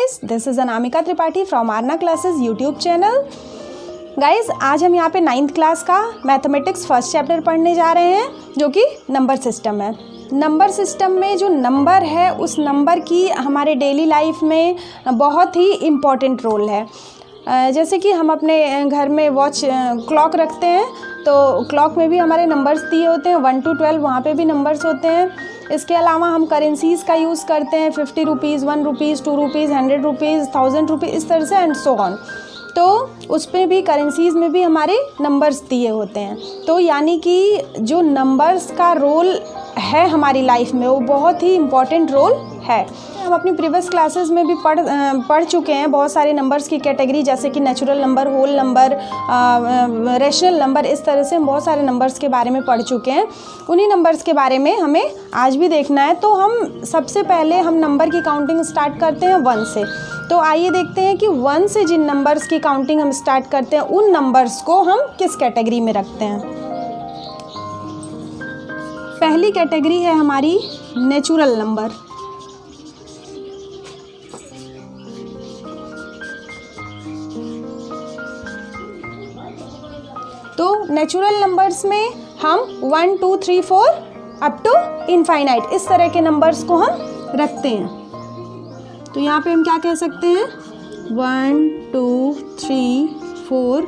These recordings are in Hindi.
guys, this is Anamika Tripathi from Aarna classes YouTube channel. Guys आज हम यहाँ पे 9th क्लास का मैथमेटिक्स फर्स्ट चैप्टर पढ़ने जा रहे हैं जो कि नंबर सिस्टम है। नंबर सिस्टम में जो नंबर है उस नंबर की हमारे डेली लाइफ में बहुत ही इम्पॉर्टेंट रोल है। जैसे कि हम अपने घर में वॉच क्लॉक रखते हैं तो क्लॉक में भी हमारे नंबर्स दिए होते हैं 1 to 12, वहाँ पे भी नंबर्स होते हैं। इसके अलावा हम करेंसीज़ का यूज़ करते हैं 50 rupees, 1 rupees, 2 rupees, 100 rupees, 1000 rupees, इस तरह से एंड सो ऑन। तो उस पर भी करेंसीज़ में भी हमारे नंबर्स दिए होते हैं। तो यानी कि जो नंबर्स का रोल है हमारी लाइफ में वो बहुत ही इम्पॉर्टेंट रोल है। हम अपनी प्रीवियस क्लासेस में भी पढ़ चुके हैं बहुत सारे नंबर्स की कैटेगरी, जैसे कि natural number, whole number, rational number, इस तरह से हम बहुत सारे नंबर्स के बारे में पढ़ चुके हैं। उन्हीं नंबर्स के बारे में हमें आज भी देखना है। तो हम सबसे पहले हम नंबर की काउंटिंग स्टार्ट करते हैं 1 से। तो आइए देखते हैं कि 1 से जिन नंबर्स की काउंटिंग हम स्टार्ट करते हैं उन नंबर्स को हम किस कैटेगरी में रखते हैं। पहली कैटेगरी है हमारी नेचुरल नंबर। तो नेचुरल नंबर्स में हम 1, 2, 3, 4 अप टू इनफाइनाइट इस तरह के नंबर्स को हम रखते हैं। तो यहाँ पे हम क्या कह सकते हैं 1, 2, 3, 4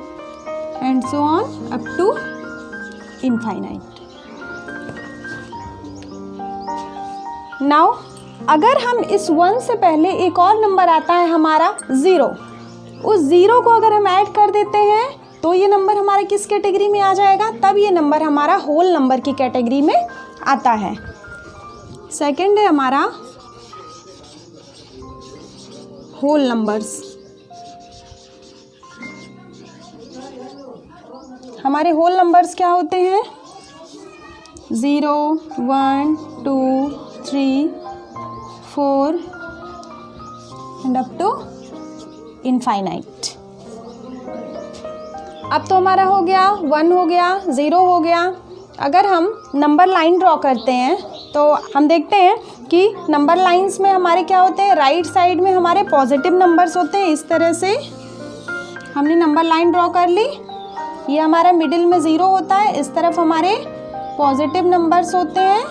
and so on up to infinite. Now अगर हम इस 1 से पहले एक और नंबर आता है हमारा 0, उस 0 को अगर हम ऐड कर देते हैं तो ये नंबर हमारा किस कैटेगरी में आ जाएगा, तब ये नंबर हमारा होल नंबर की कैटेगरी में आता है। सेकंड है हमारा होल नंबर्स। हमारे होल नंबर्स क्या होते हैं 0, 1, 2, 3, 4 एंड अप टू इनफाइनाइट। अब तो हमारा हो गया 1 हो गया, 0 हो गया। अगर हम नंबर लाइन ड्रॉ करते हैं तो हम देखते हैं कि नंबर लाइंस में हमारे क्या होते हैं, राइट साइड में हमारे पॉजिटिव नंबर्स होते हैं। इस तरह से हमने नंबर लाइन ड्रॉ कर ली। ये हमारा मिडिल में 0 होता है, इस तरफ हमारे पॉजिटिव नंबर्स होते हैं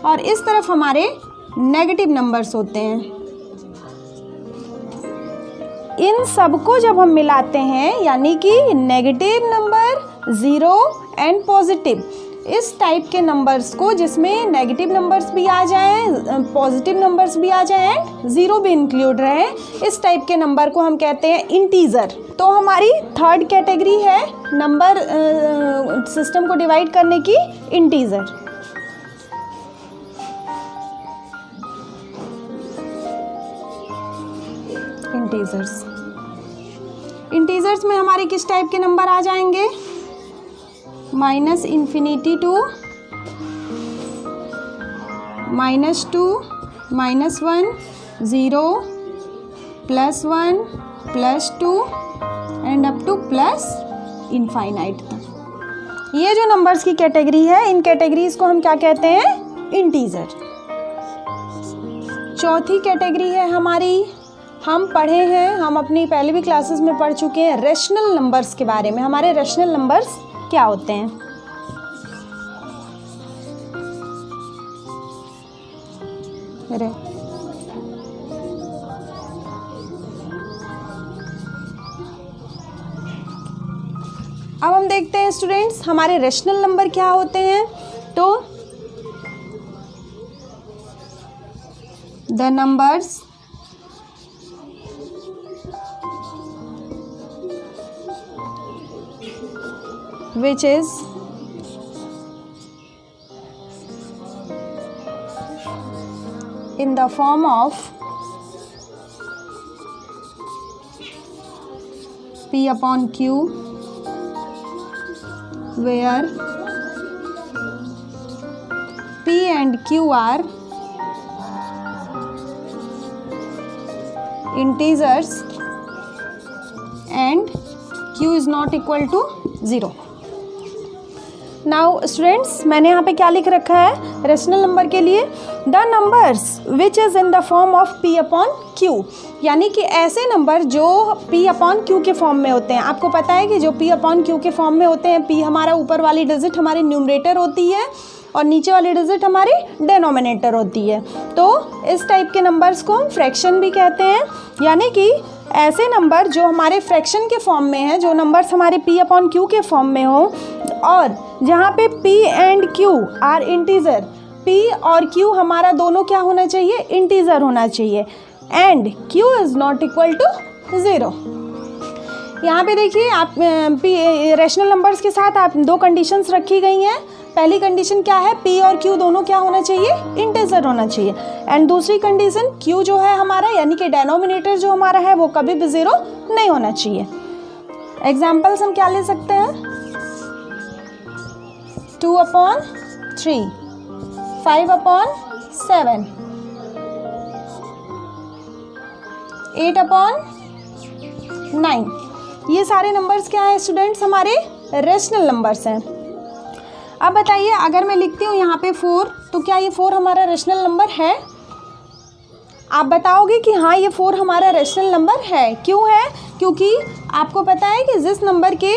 और इस तरफ हमारे नेगेटिव नंबर्स होते हैं। इन सबको जब हम मिलाते हैं यानी कि नेगेटिव नंबर, 0 एंड पॉजिटिव, इस टाइप के नंबर्स को जिसमें नेगेटिव नंबर्स भी आ जाएं, पॉजिटिव नंबर्स भी आ जाएं एंड 0 भी इंक्लूड रहे, इस टाइप के नंबर को हम कहते हैं इंटीजर। तो हमारी थर्ड कैटेगरी है नंबर सिस्टम को डिवाइड करने की, इंटीजर। इंटीजर्स में हमारे किस टाइप के नंबर आ जाएंगे, -∞ to -2, -1, 0, +1, +2 and up to +infinite तक। ये जो नंबर्स की कैटेगरी है इन कैटेगरीज को हम क्या कहते हैं, इंटीजर। चौथी कैटेगरी है हमारी, हम पढ़े हैं, हम अपनी पहले भी क्लासेस में पढ़ चुके हैं रेशनल नंबर्स के बारे में। हमारे रेशनल नंबर्स क्या होते हैं। अब हम देखते हैं स्टूडेंट्स हमारे रेशनल नंबर क्या होते हैं। तो the numbers which is in the form of P upon Q, where P and Q are integers and Q is not equal to 0. Now students, मैंने यहाँ पे क्या लिख रखा है रेशनल नंबर के लिए, the numbers which is in the form of P upon Q, यानी कि ऐसे नंबर जो पी अपॉन क्यू के फॉर्म में होते हैं। आपको पता है कि जो पी अपॉन क्यू के फॉर्म में होते हैं, पी हमारा ऊपर वाली डिजिट हमारी न्यूमरेटर होती है और नीचे वाली डिजिट हमारी डेनोमिनेटर होती है। तो इस टाइप के नंबर्स को हम फ्रैक्शन भी कहते हैं, यानी कि ऐसे नंबर जो हमारे फ्रैक्शन के फॉर्म में हैं, जो नंबर्स हमारे पी अपॉन क्यू के फॉर्म में हो और जहाँ पे p and q are integer, p और क्यू हमारा दोनों क्या होना चाहिए, इंटीजर होना चाहिए, and q is not equal to 0। यहाँ पे देखिए आप रेशनल नंबर्स के साथ आप दो कंडीशंस रखी गई हैं। पहली कंडीशन क्या है, पी और क्यू दोनों क्या होना चाहिए, इंटीजर होना चाहिए, एंड दूसरी कंडीशन क्यू जो है हमारा यानी कि डेनोमिनेटर जो हमारा है वो कभी भी 0 नहीं होना चाहिए। एग्जाम्पल्स हम क्या ले सकते हैं, 2/3, 5/7, 8/9, ये सारे नंबर्स क्या हैं स्टूडेंट्स, हमारे रेशनल नंबर्स हैं। अब बताइए अगर मैं लिखती हूँ यहाँ पे 4, तो क्या ये 4 हमारा रेशनल नंबर है? आप बताओगे कि हाँ ये 4 हमारा रेशनल नंबर है। क्यों है? क्योंकि आपको पता है कि जिस नंबर के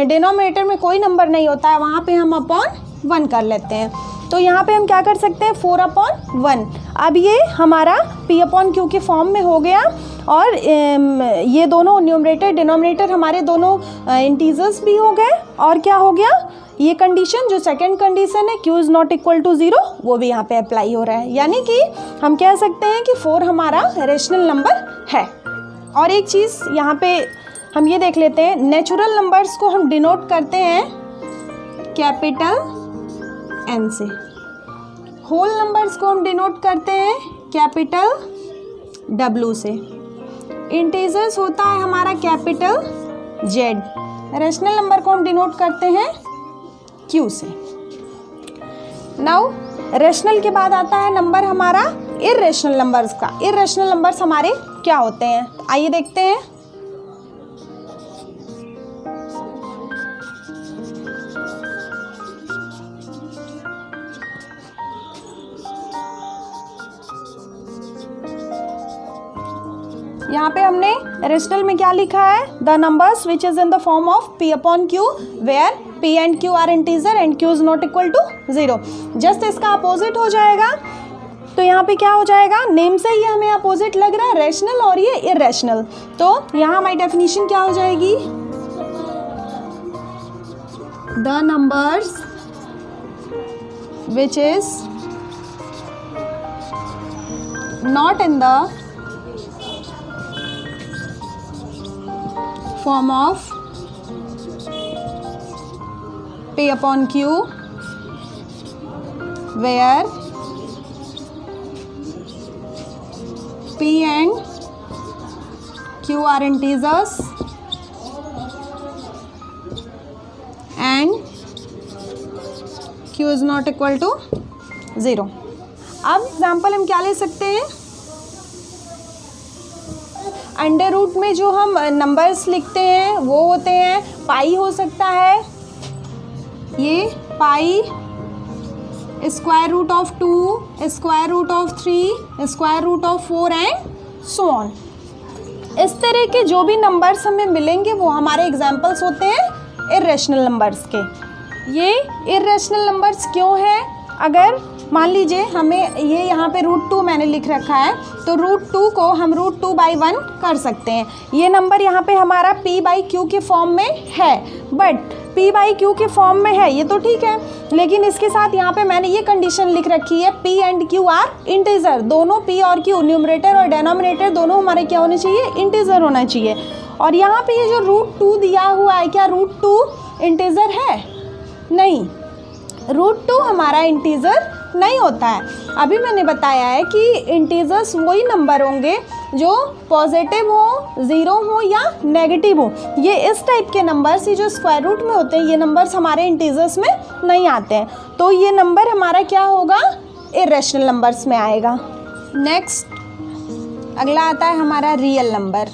डिनोमिनेटर में कोई नंबर नहीं होता है वहाँ पे हम अपॉन 1 कर लेते हैं। तो यहाँ पे हम क्या कर सकते हैं, 4/1। अब ये हमारा p अपॉन क्यू के फॉर्म में हो गया और ये दोनों न्यूमरेटर डिनोमिनेटर हमारे दोनों इंटीजर्स भी हो गए, और क्या हो गया, ये कंडीशन जो सेकंड कंडीशन है q is not equal to 0 वो भी यहाँ पे अप्लाई हो रहा है, यानी कि हम कह सकते हैं कि 4 हमारा रेशनल नंबर है। और एक चीज़ यहाँ पे हम ये देख लेते हैं, नेचुरल नंबर्स को हम डिनोट करते हैं कैपिटल N से, होल नंबर्स को हम डिनोट करते हैं कैपिटल W से, इंटीजर्स होता है हमारा कैपिटल Z, रेशनल नंबर को हम डिनोट करते हैं Q से। नाउ रेशनल के बाद आता है नंबर हमारा इर्रेशनल नंबर्स का। इर्रेशनल नंबर्स हमारे क्या होते हैं, आइए देखते हैं। यहाँ पे हमने रेशनल में क्या लिखा है, the numbers which is in the form of p upon q where p and q are integer and q is not equal to 0। Just इसका अपोजिट हो जाएगा, तो यहाँ पे क्या हो जाएगा, नेम से ही हमें अपोजिट लग रहा है, रेशनल और ये इर्रेशनल। तो यहाँ हमारी डेफिनेशन क्या हो जाएगी, the numbers which is not in the form of p upon q where p and q are integers and q is not equal to 0। अब एग्जाम्पल हम क्या ले सकते हैं, अंडर रूट में जो हम नंबर्स लिखते हैं वो होते हैं, पाई हो सकता है, ये pi, square root of 2, square root of 3, square root of 4 and so on. इस तरह के जो भी नंबर्स हमें मिलेंगे वो हमारे एग्जाम्पल्स होते हैं इर्रेशनल नंबर्स के। ये इर्रेशनल नंबर्स क्यों हैं, अगर मान लीजिए हमें ये यहाँ पे √2 मैंने लिख रखा है, तो √2 को हम √2/1 कर सकते हैं। ये नंबर यहाँ पे हमारा p/q के फॉर्म में है, बट p/q के फॉर्म में है ये तो ठीक है, लेकिन इसके साथ यहाँ पे मैंने ये कंडीशन लिख रखी है p and q are integer, दोनों p और q न्यूमरेटर और डेनोमिनेटर दोनों हमारे क्या होने चाहिए, इंटीजर होना चाहिए। और यहाँ पे ये जो √2 दिया हुआ है, क्या √2 इंटीजर है? नहीं, √2 हमारा इंटीजर नहीं होता है। अभी मैंने बताया है कि इंटीजर्स वही नंबर होंगे जो पॉजिटिव हो, 0 हो या नेगेटिव हो। ये इस टाइप के नंबर्स, ये जो स्क्वायर रूट में होते हैं, ये नंबर्स हमारे इंटीजर्स में नहीं आते हैं, तो ये नंबर हमारा क्या होगा, इर्रेशनल नंबर्स में आएगा। नेक्स्ट अगला आता है हमारा रियल नंबर।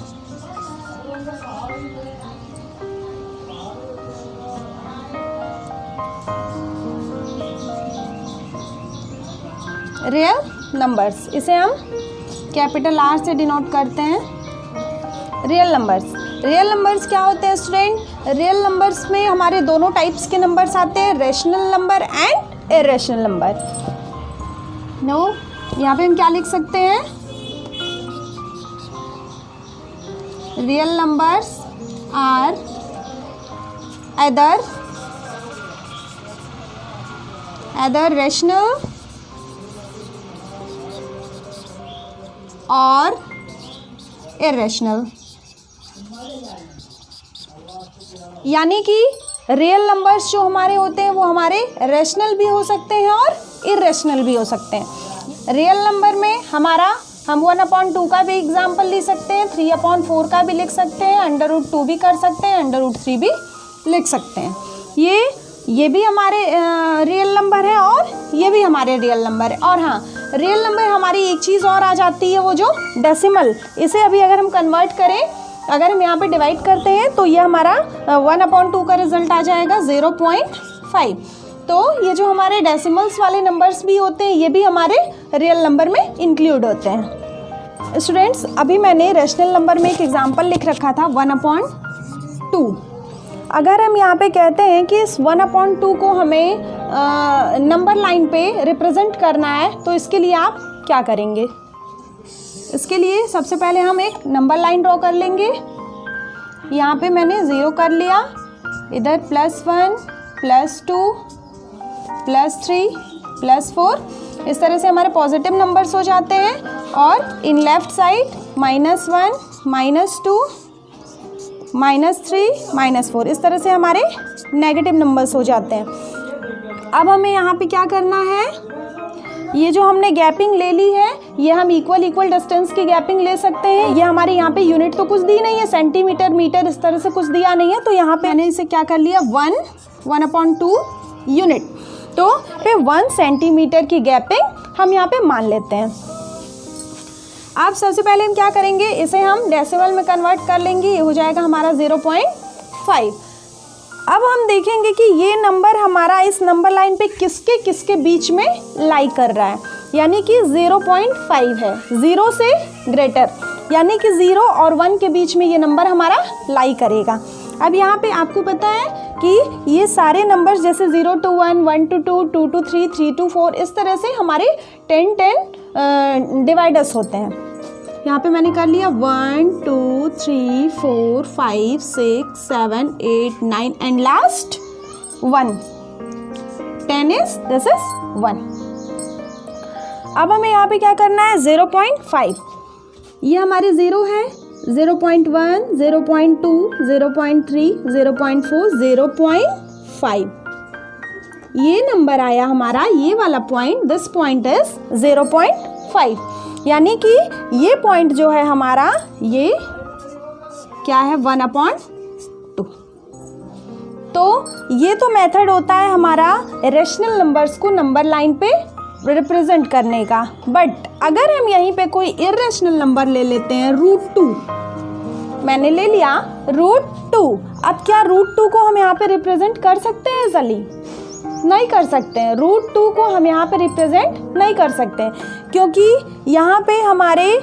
रियल नंबर्स, इसे हम कैपिटल R से डिनोट करते हैं रियल नंबर्स। रियल नंबर्स क्या होते हैं स्टूडेंट? रियल नंबर्स में हमारे दोनों टाइप्स के नंबर्स आते हैं, rational number and irrational number. No, यहाँ पे हम क्या लिख सकते हैं? Real numbers are either rational और irrational। यानी कि रियल नंबर्स जो हमारे होते हैं वो हमारे रेशनल भी हो सकते हैं और इरेशनल भी हो सकते हैं। रियल नंबर में हमारा हम 1/2 का भी एग्जाम्पल ले सकते हैं, 3/4 का भी लिख सकते हैं, √2 भी कर सकते हैं, √3 भी लिख सकते हैं। ये भी हमारे रियल नंबर है और ये भी हमारे रियल नंबर है। और हाँ, रियल नंबर हमारी एक चीज़ और आ जाती है, वो जो डेसिमल, इसे अभी अगर हम कन्वर्ट करें, अगर हम यहाँ पे डिवाइड करते हैं तो ये हमारा 1/2 का रिजल्ट आ जाएगा 0.5। तो ये जो हमारे डेसिमल्स वाले नंबर्स भी होते हैं ये भी हमारे रियल नंबर में इंक्लूड होते हैं। स्टूडेंट्स, अभी मैंने रेशनल नंबर में एक एग्जांपल लिख रखा था 1/2। अगर हम यहाँ पे कहते हैं कि इस 1/2 को हमें नंबर लाइन पे रिप्रेजेंट करना है, तो इसके लिए आप क्या करेंगे? इसके लिए सबसे पहले हम एक नंबर लाइन ड्रॉ कर लेंगे। यहाँ पे मैंने 0 कर लिया, इधर +1 +2 +3 +4, इस तरह से हमारे पॉजिटिव नंबर्स हो जाते हैं। और इन लेफ्ट साइड -1 -2 -3 -4, इस तरह से हमारे नेगेटिव नंबर्स हो जाते हैं। अब हमें यहाँ पे क्या करना है? ये जो हमने गैपिंग ले ली है, ये हम इक्वल डिस्टेंस की गैपिंग ले सकते हैं। ये हमारे यहाँ पे यूनिट तो कुछ दी नहीं है, सेंटीमीटर मीटर इस तरह से कुछ दिया नहीं है, तो यहाँ पे मैंने इसे क्या कर लिया 1/2 यूनिट। तो फिर 1 सेंटीमीटर की गैपिंग हम यहाँ पे मान लेते हैं। अब सबसे पहले हम क्या करेंगे, इसे हम डेसिमल में कन्वर्ट कर लेंगे, ये हो जाएगा हमारा 0.5। अब हम देखेंगे कि ये नंबर हमारा इस नंबर लाइन पे किसके किसके बीच में लाई कर रहा है, यानी कि 0.5 है, 0 से ग्रेटर, यानी कि 0 और 1 के बीच में ये नंबर हमारा लाई करेगा। अब यहाँ पे आपको पता है कि ये सारे नंबर्स जैसे 0 to 1, 1 to 2, 2 to 3, 3 to 4, इस तरह से हमारे 10 डिवाइडर्स होते हैं। यहाँ पे मैंने कर लिया 1 2 3 4 5 6 7 8 9 एंड लास्ट 1, 10 दिस इज 1। अब हमें यहाँ पे क्या करना है 0.5, ये हमारे 0 है, 0.1 0.2 0.3 0.4 0.5, ये नंबर आया हमारा, ये वाला पॉइंट, दिस पॉइंट इज 0.5, यानी कि ये पॉइंट जो है हमारा, ये क्या है 1/2। तो ये तो मेथड होता है हमारा रेशनल नंबर्स को नंबर लाइन पे रिप्रेजेंट करने का। बट अगर हम यहीं पे कोई इरेशनल नंबर ले लेते हैं, √2, मैंने ले लिया √2, अब क्या √2 को हम यहाँ पे रिप्रेजेंट कर सकते हैं इजली? नहीं कर सकते हैं। √2 को हम यहाँ पे रिप्रेजेंट नहीं कर सकते, क्योंकि यहाँ पे हमारे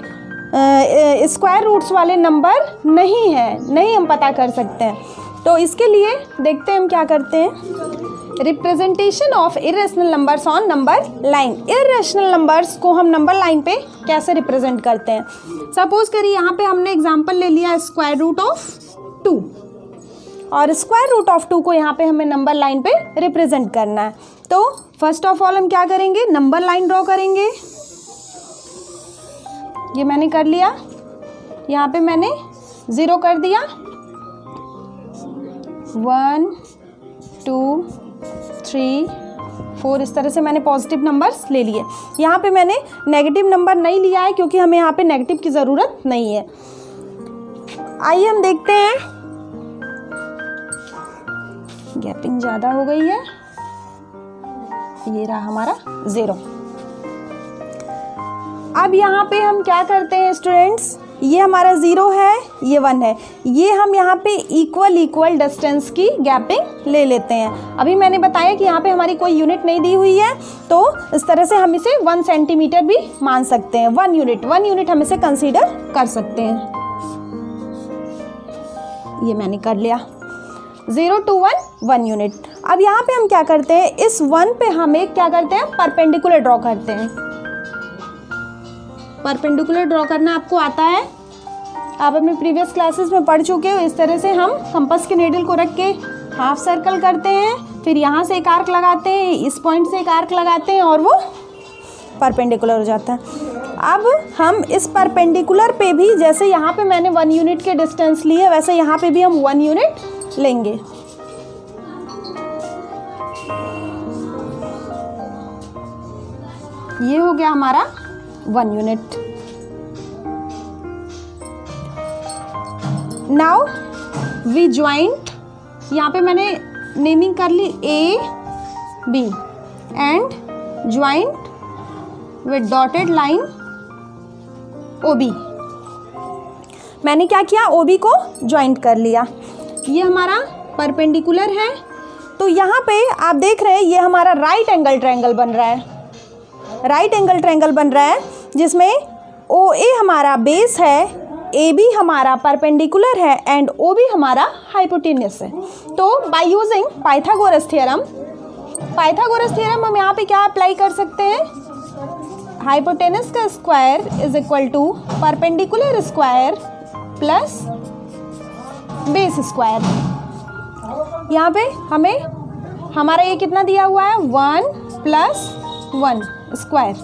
स्क्वायर रूट्स वाले नंबर नहीं है, नहीं हम पता कर सकते हैं। तो इसके लिए देखते हैं हम क्या करते हैं, representation of irrational numbers on number line. Irrational numbers को हम नंबर लाइन पे कैसे रिप्रेजेंट करते हैं? सपोज करिए यहाँ पे हमने एग्जांपल ले लिया √2, और √2 को यहाँ पे हमें नंबर लाइन पे रिप्रेजेंट करना है। तो फर्स्ट ऑफ ऑल हम क्या करेंगे, नंबर लाइन ड्रॉ करेंगे। ये मैंने कर लिया, यहाँ पे मैंने 0 कर दिया, 1 2 3 4, इस तरह से मैंने पॉजिटिव नंबर्स ले लिए। यहाँ पे मैंने नेगेटिव नंबर नहीं लिया है, क्योंकि हमें यहाँ पे नेगेटिव की ज़रूरत नहीं है। आइए हम देखते हैं, गैपिंग ज़्यादा हो गई है, ये रहा हमारा 0। अब यहाँ पे हम क्या करते हैं स्टूडेंट्स, ये हमारा 0 है, ये 1 है, ये हम यहाँ पे इक्वल डिस्टेंस की गैपिंग ले लेते हैं। अभी मैंने बताया कि यहाँ पे हमारी कोई यूनिट नहीं दी हुई है, तो इस तरह से हम इसे 1 सेंटीमीटर भी मान सकते हैं। 1 यूनिट हम इसे कंसीडर कर सकते हैं। ये मैंने कर लिया। 0 to 1 यूनिट। अब यहाँ पे हम क्या करते हैं, इस 1 पे हम एक क्या करते हैं, परपेंडिकुलर ड्रॉ करते हैं। परपेंडिकुलर ड्रॉ करना आपको आता है, आप अपने प्रीवियस क्लासेस में पढ़ चुके हो। इस तरह से हम कंपास के नीडल को रख के हाफ सर्कल करते हैं, फिर यहाँ से एक आर्क लगाते हैं, इस पॉइंट से एक आर्क लगाते हैं और वो परपेंडिकुलर हो जाता है। अब हम इस परपेंडिकुलर पे भी, जैसे यहाँ पे मैंने 1 यूनिट के डिस्टेंस लिए, वैसे यहाँ पे भी हम 1 यूनिट लेंगे। ये हो गया हमारा 1 यूनिट। नाउ वी ज्वाइंट, यहाँ पे मैंने नेमिंग कर ली A B and joint with dotted line OB। मैंने क्या किया, OB को ज्वाइंट कर लिया। ये हमारा परपेंडिकुलर है, तो यहाँ पे आप देख रहे हैं ये हमारा राइट एंगल ट्रायंगल बन रहा है। राइट एंगल ट्रायंगल बन रहा है जिसमें OA हमारा बेस है, AB हमारा परपेंडिकुलर है एंड OB हमारा हाइपोटेन्यूस है। तो बाय यूजिंग पाइथागोरस थ्योरम, हम यहाँ पे क्या अप्लाई कर सकते हैं, हाइपोटेनस का square is equal to perpendicular square plus base square. यहाँ पे हमें हमारा ये कितना दिया हुआ है, 1 + 1 स्क्वायर,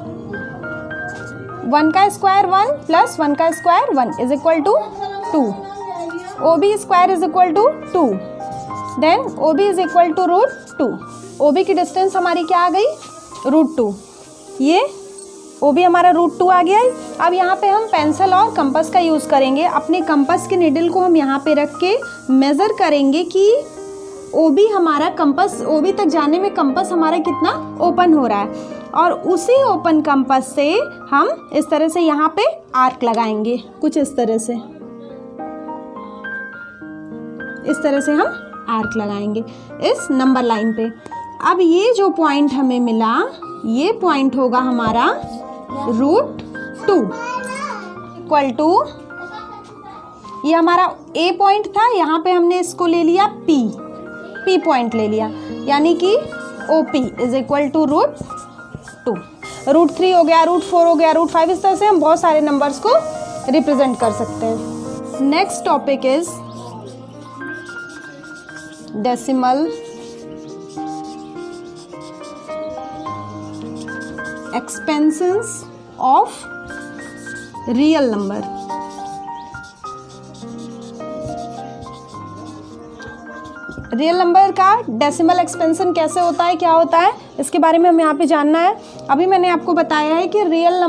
1 का स्क्वायर 1 प्लस 1 का square 1 is equal to 2। OB square is equal to 2, then OB is equal to √2। OB की डिस्टेंस हमारी क्या आ गई, √2। ये OB हमारा √2 आ गया है। अब यहाँ पे हम पेंसिल और कंपास का यूज़ करेंगे। अपने कंपास के निडल को हम यहाँ पे रख के मेज़र करेंगे कि OB हमारा कंपास, OB तक जाने में कंपास हमारा कितना ओपन हो रहा है, और उसी ओपन कंपास से हम इस तरह से यहाँ पे आर्क लगाएंगे, कुछ इस तरह से, इस तरह से हम आर्क लगाएंगे इस नंबर लाइन पे। अब ये जो पॉइंट हमें मिला, ये पॉइंट होगा हमारा √2 इक्वल टू, ये हमारा A पॉइंट था, यहाँ पे हमने इसको ले लिया P पॉइंट ले लिया, यानी कि OP इज इक्वल टू √2। √3 हो गया, √4 हो गया, √5, इस तरह से हम बहुत सारे नंबर्स को रिप्रेजेंट कर सकते हैं। Next topic is decimal expansions of real number. Real number का डेसिमल एक्सपेंशन कैसे होता है, क्या होता है, इसके बारे में हमें यहाँ पे जानना है। अभी मैंने आपको बताया है कि रियल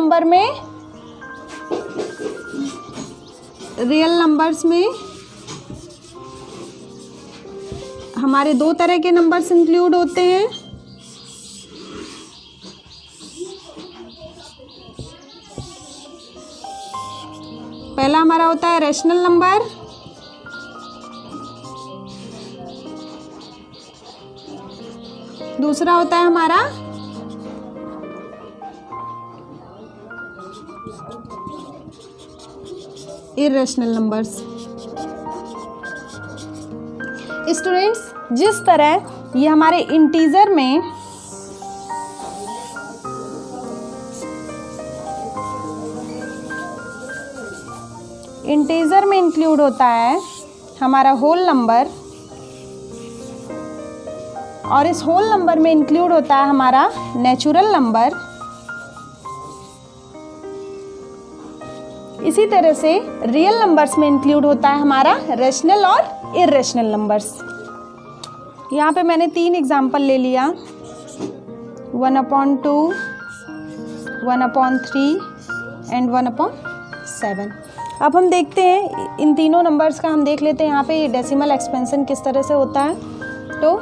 नंबर्स में हमारे 2 तरह के नंबर्स इंक्लूड होते हैं। पहला हमारा होता है रैशनल नंबर, दूसरा होता है हमारा इर्रेशनल नंबर्स। स्टूडेंट्स, जिस तरह ये हमारे इंटीजर में इंक्लूड होता है हमारा होल नंबर, और इस होल नंबर में इंक्लूड होता है हमारा नेचुरल नंबर, इसी तरह से रियल नंबर्स में इंक्लूड होता है हमारा रैशनल और इर्रेशनल नंबर्स। यहाँ पे मैंने 3 एग्जाम्पल ले लिया, 1/2, 1/3 एंड 1/7। अब हम देखते हैं इन तीनों नंबर्स का, हम देख लेते हैं यहाँ पे ये डेसिमल एक्सपेंशन किस तरह से होता है। तो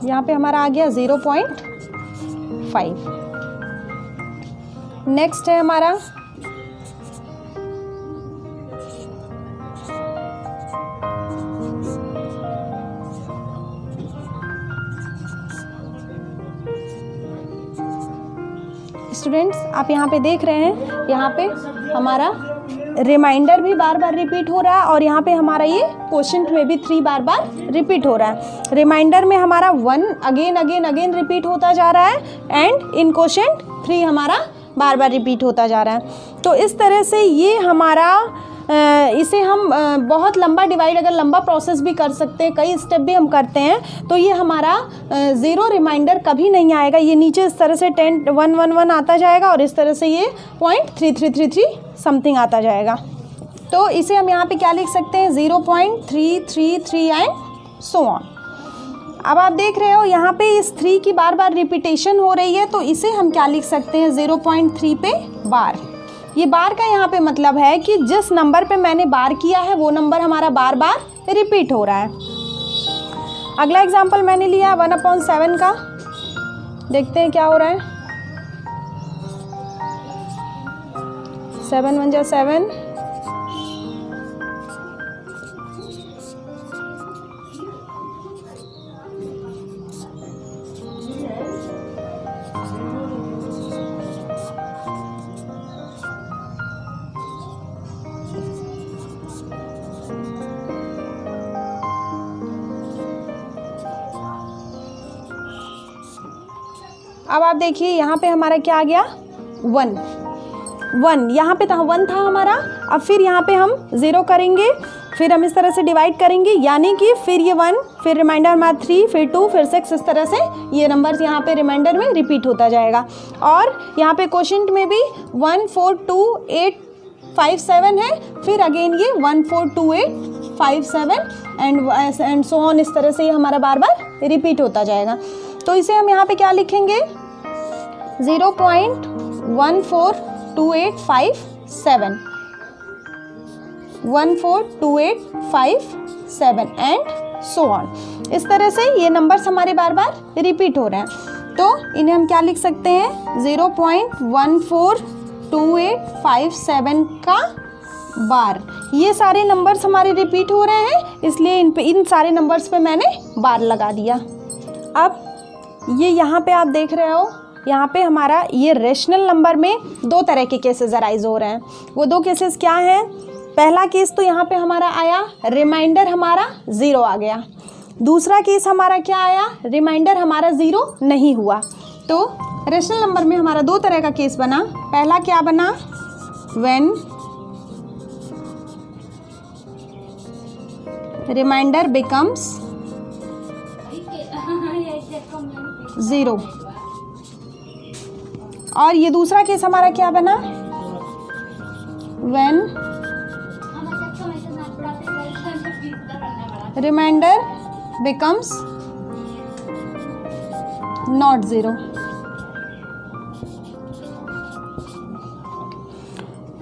यहाँ पे हमारा आ गया 0.5। नेक्स्ट है हमारा स्टूडेंट्स, आप यहाँ पे देख रहे हैं, यहाँ पे हमारा रिमाइंडर भी बार बार रिपीट हो रहा है और यहाँ पे हमारा ये क्वोशंट में भी 3 बार बार रिपीट हो रहा है। रिमाइंडर में हमारा 1 अगेन अगेन अगेन रिपीट होता जा रहा है एंड इन क्वोशंट 3 हमारा बार बार रिपीट होता जा रहा है। तो इस तरह से ये हमारा इसे हम बहुत लंबा डिवाइड, अगर लंबा प्रोसेस भी कर सकते हैं, कई स्टेप भी हम करते हैं, तो ये हमारा 0 रिमाइंडर कभी नहीं आएगा। ये नीचे इस तरह से 10 1 1 1 आता जाएगा और इस तरह से ये 0.3333 समथिंग आता जाएगा। तो इसे हम यहाँ पे क्या लिख सकते हैं, 0.333 एंड सो ऑन। अब आप देख रहे हो यहाँ पे इस 3 की बार बार रिपीटेशन हो रही है, तो इसे हम क्या लिख सकते हैं, 0.3 पे बार। ये बार का यहाँ पे मतलब है कि जिस नंबर पे मैंने बार किया है वो नंबर हमारा बार बार रिपीट हो रहा है। अगला एग्जांपल मैंने लिया 1/7 का, देखते हैं क्या हो रहा है। 7 1 जा 7, अब आप देखिए यहाँ पे हमारा क्या आ गया, 1 यहाँ पे था, 1 था हमारा। अब फिर यहाँ पे हम 0 करेंगे, फिर हम इस तरह से डिवाइड करेंगे, यानी कि फिर ये 1, फिर रिमाइंडर हमारा 3, फिर 2, फिर 6, इस तरह से ये नंबर्स यहाँ पे रिमाइंडर में रिपीट होता जाएगा। और यहाँ पे क्वोशंट में भी 1 4 2 8 5 7 है, फिर अगेन ये 1 4 2 8 5 7 एंड सो ऑन, इस तरह से ये हमारा बार बार रिपीट होता जाएगा। तो इसे हम यहाँ पे क्या लिखेंगे, 0.142857 142857 एंड सो ऑन। इस तरह से ये नंबर्स हमारे बार बार रिपीट हो रहे हैं, तो इन्हें हम क्या लिख सकते हैं, 0.142857 का बार। ये सारे नंबर्स हमारे रिपीट हो रहे हैं, इसलिए इन सारे नंबर्स पे मैंने बार लगा दिया। अब ये यहाँ पे आप देख रहे हो, यहाँ पे हमारा ये रेशनल नंबर में 2 तरह के केसेस अराइज हो रहे हैं। वो 2 केसेस क्या हैं, पहला केस तो यहाँ पे हमारा आया, रिमाइंडर हमारा 0 आ गया। दूसरा केस हमारा क्या आया, रिमाइंडर हमारा 0 नहीं हुआ। तो रेशनल नंबर में हमारा 2 तरह का केस बना। पहला क्या बना, व्हेन रिमाइंडर बिकम्स 0, और ये दूसरा केस हमारा क्या बना, व्हेन रिमाइंडर बिकम्स नॉट 0।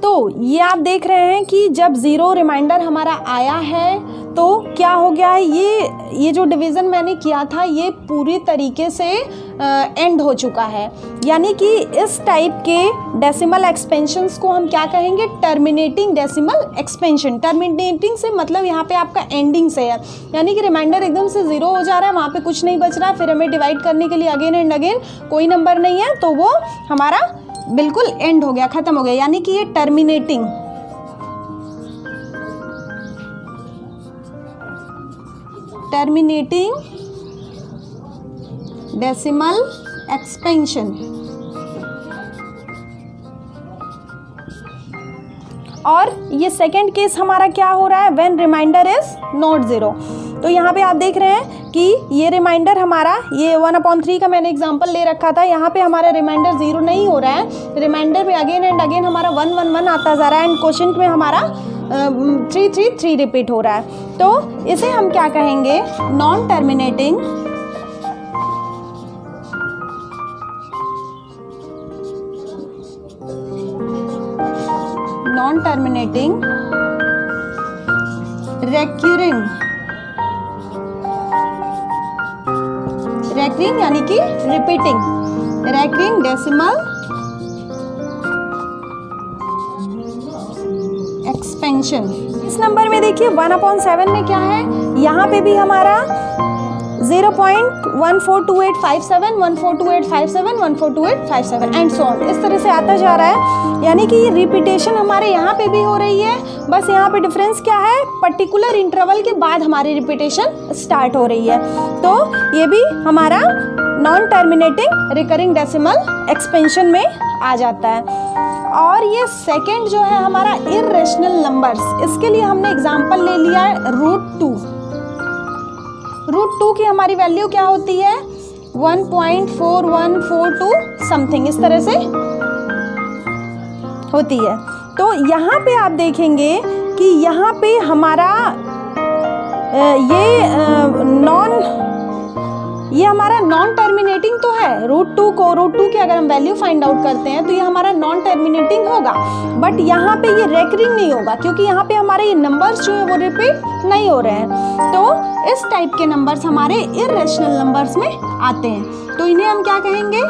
तो ये आप देख रहे हैं कि जब 0 रिमाइंडर हमारा आया है तो क्या हो गया है, ये जो डिवीज़न मैंने किया था ये पूरी तरीके से एंड हो चुका है। यानी कि इस टाइप के डेसिमल एक्सपेंशंस को हम क्या कहेंगे, टर्मिनेटिंग डेसिमल एक्सपेंशन। टर्मिनेटिंग से मतलब यहाँ पे आपका एंडिंग से है, यानी कि रिमाइंडर एकदम से 0 हो जा रहा है, वहाँ पे कुछ नहीं बच रहा, फिर हमें डिवाइड करने के लिए अगेन एंड अगेन कोई नंबर नहीं है, तो वो हमारा बिल्कुल एंड हो गया, ख़त्म हो गया, यानी कि ये टर्मिनेटिंग डेसिमल एक्सपेंशन। और ये सेकेंड केस हमारा क्या हो रहा है, व्हेन रिमाइंडर इज नॉट 0। तो यहाँ पे आप देख रहे हैं कि ये रिमाइंडर हमारा, ये 1/3 का मैंने एग्जांपल ले रखा था, यहाँ पे हमारा रिमाइंडर 0 नहीं हो रहा है, रिमाइंडर में अगेन एंड अगेन हमारा 1 1 1 आता जा रहा है एंड क्वोशंट में हमारा 3 3 3 रिपीट हो रहा है। तो इसे हम क्या कहेंगे, नॉन टर्मिनेटिंग recurring यानी कि रिपीटिंग, recurring decimal एक्सपेंशन। इस नंबर में देखिए 1/7 में क्या है, यहाँ पे भी हमारा 0.142857, 142857, 142857 एंड सो ऑन, इस तरह से आता जा रहा है। यानी कि ये रिपीटेशन हमारे यहाँ पे भी हो रही है, बस यहाँ पे डिफरेंस क्या है, पर्टिकुलर इंटरवल के बाद हमारी रिपीटेशन स्टार्ट हो रही है। तो ये भी हमारा non terminating recurring decimal expansion में आ जाता है। और ये सेकंड जो है हमारा इर्रेशनल नंबर्स, इसके लिए हमने एग्जांपल ले लिया है √2। √2 की हमारी वैल्यू क्या होती है, 1.4142 समथिंग, इस तरह से होती है। तो यहाँ पे आप देखेंगे कि यहाँ पे हमारा ये हमारा नॉन टर्मिनेटिंग तो है। √2 की अगर हम वैल्यू फाइंड आउट करते हैं तो ये हमारा नॉन टर्मिनेटिंग होगा, बट यहाँ पे ये रेकरिंग नहीं होगा, क्योंकि यहाँ पे हमारे ये नंबर्स जो है वो रिपीट नहीं हो रहे हैं। तो इस टाइप के नंबर्स हमारे इर्रेशनल नंबर्स में आते हैं। तो इन्हें हम क्या कहेंगे,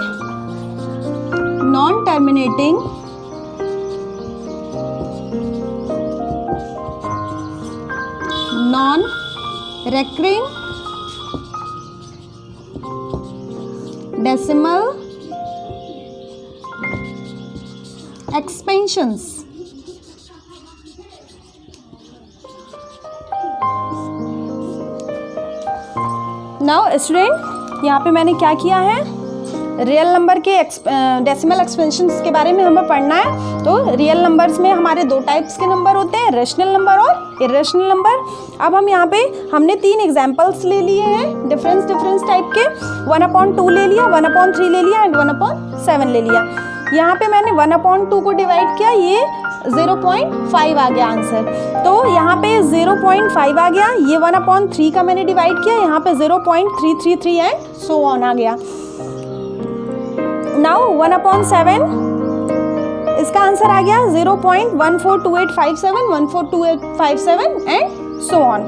non terminating non recurring decimal expansions. Now student, यहाँ पे मैंने क्या किया है, रियल नंबर के डेसिमल एक्सपेंशंस के बारे में हमें पढ़ना है। तो रियल नंबर्स में हमारे दो टाइप्स के नंबर होते हैं, रेशनल नंबर और इरेशनल नंबर। अब हम यहाँ पे हमने 3 एग्जाम्पल्स ले लिए हैं डिफरेंस टाइप के। 1/2 ले लिया, 1/3 ले लिया एंड 1/7 ले लिया। यहाँ पे मैंने 1/2 को डिवाइड किया, ये 0.5 आ गया आंसर। तो यहाँ पे 0.5 आ गया, ये 1/3 का मैंने डिवाइड किया, यहाँ पे 0.333 एंड सो ऑन आ गया। नाउ 1/7, इसका आंसर आ गया 0.142857, 142857 एंड सो ऑन।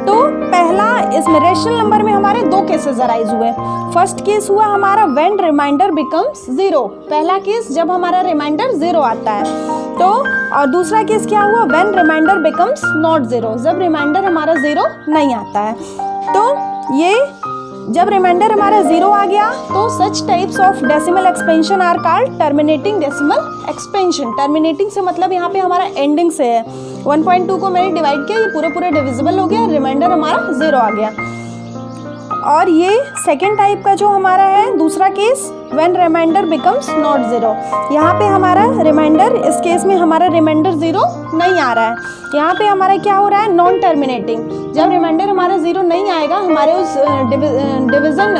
तो पहला इसमें रेशनल नंबर में हमारे 2 केसेस अराइज हुए। फर्स्ट केस हुआ हमारा व्हेन रिमाइंडर बिकम्स 0, पहला केस जब हमारा रिमाइंडर 0 आता है। तो और दूसरा केस क्या हुआ, व्हेन रिमाइंडर बिकम्स नॉट 0, जब रिमाइंडर हमारा 0 नहीं आता है। तो ये जब रिमाइंडर हमारा 0 आ गया तो such types of decimal expansion are called terminating decimal expansion. Terminating से मतलब यहाँ पे हमारा एंडिंग से है। 1.2 को मैंने डिवाइड किया, ये पूरे डिविजिबल हो गया, रिमाइंडर हमारा 0 आ गया। और ये सेकेंड टाइप का जो हमारा है दूसरा case, when reminder becomes not 0, यहाँ पे हमारा रिमाइंडर, इस केस में हमारा रिमाइंडर 0 नहीं आ रहा है। यहाँ पे हमारा क्या हो रहा है, नॉन टर्मिनेटिंग। जब रिमाइंडर हमारा 0 नहीं आएगा, हमारे उस डिवीजन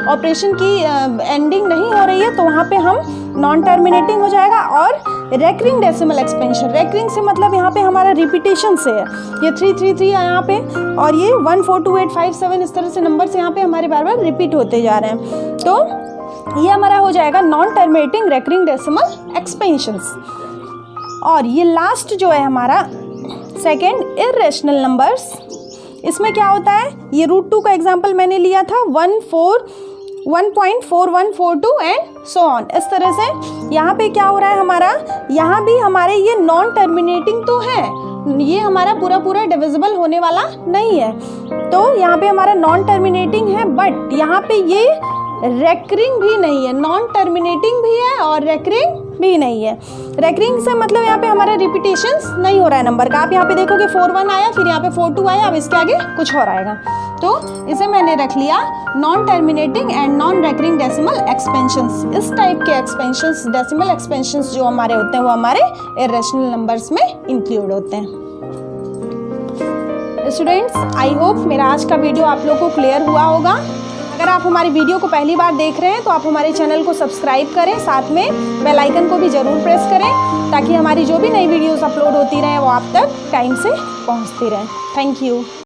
ऑपरेशन की एंडिंग नहीं हो रही है, तो वहाँ पे हम नॉन टर्मिनेटिंग हो जाएगा। और रेकरिंग डेसिमल एक्सपेंशन, रेकरिंग से मतलब यहाँ पे हमारा रिपीटेशन से है, ये 333 है यहाँ पे, और ये 142857, इस तरह से नंबर से यहाँ पे हमारे बार बार रिपीट होते जा रहे हैं। तो ये हमारा हो जाएगा non terminating recurring decimal expansions. और ये लास्ट जो है हमारा सेकेंड इर्रेशनल नंबर्स, इसमें क्या होता है, ये √2 का एग्जाम्पल मैंने लिया था, 1.4142 एंड सो ऑन, इस तरह से। यहाँ पे क्या हो रहा है हमारा, यहाँ भी हमारे ये नॉन टर्मिनेटिंग तो है, ये हमारा पूरा डिविजिबल होने वाला नहीं है। तो यहाँ पे हमारा नॉन टर्मिनेटिंग है, बट यहाँ पे ये रेकरिंग भी नहीं है, नॉन टर्मिनेटिंग भी है और रेकरिंग भी नहीं है। रेकरिंग से मतलब यहाँ पे हमारा रिपीटेशंस नहीं हो रहा है नंबर का। आप यहाँ पे देखोगे 41 आया, फिर यहाँ पे 42 आया, अब इसके आगे कुछ और आएगा। तो इसे मैंने रख लिया non terminating and non recurring decimal expansions. इस टाइप के एक्सपेंशंस, डेसिमल एक्सपेंशंस जो हमारे होते हैं वो हमारे इर्रेशनल नंबर्स में इंक्लूड होते हैं। स्टूडेंट्स, आई होप मेरा आज का वीडियो आप लोगों को क्लियर हुआ होगा। अगर आप हमारी वीडियो को पहली बार देख रहे हैं तो आप हमारे चैनल को सब्सक्राइब करें, साथ में बेल आइकन को भी ज़रूर प्रेस करें, ताकि हमारी जो भी नई वीडियोस अपलोड होती रहें वो आप तक टाइम से पहुंचती रहें। Thank you.